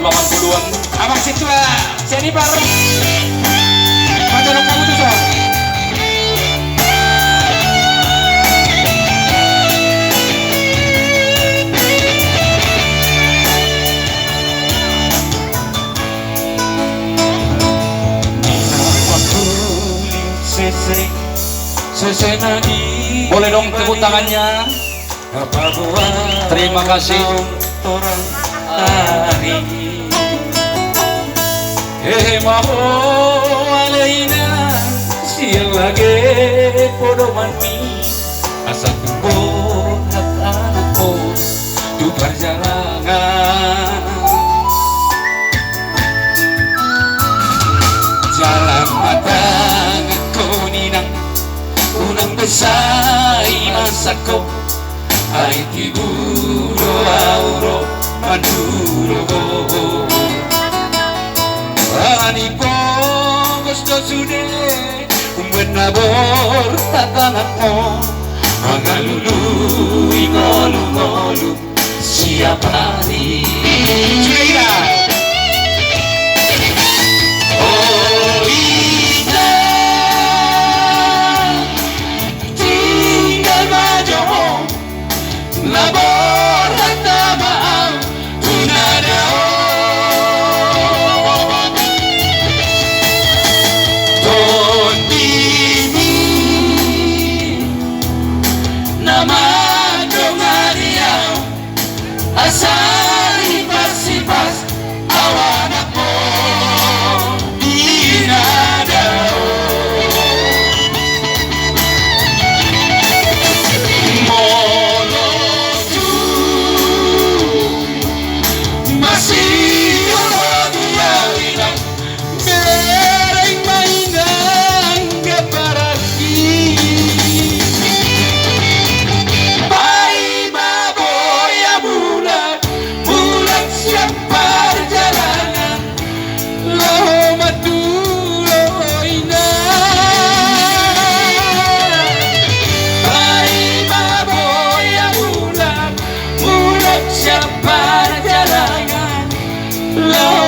80-an. Abang situ Jennifer Pantai kamu tuh soal Boleh dong tepuk tangannya. Terima kasih. Maho alaina siang lagi podo mani asa tunggu anakku tu perjalanan jalan matang kuninang unang besai masako ai tiburo auro manduro Ani pongos do sude menabor tatanganmu mengalulu ngolu-ngolu siapa hari Sudah Oh Ida tinggal majomo labor tatamang tunadao asal pas awan aku dinadao molotu masih orang yang hilang mereng mainan keparaki Love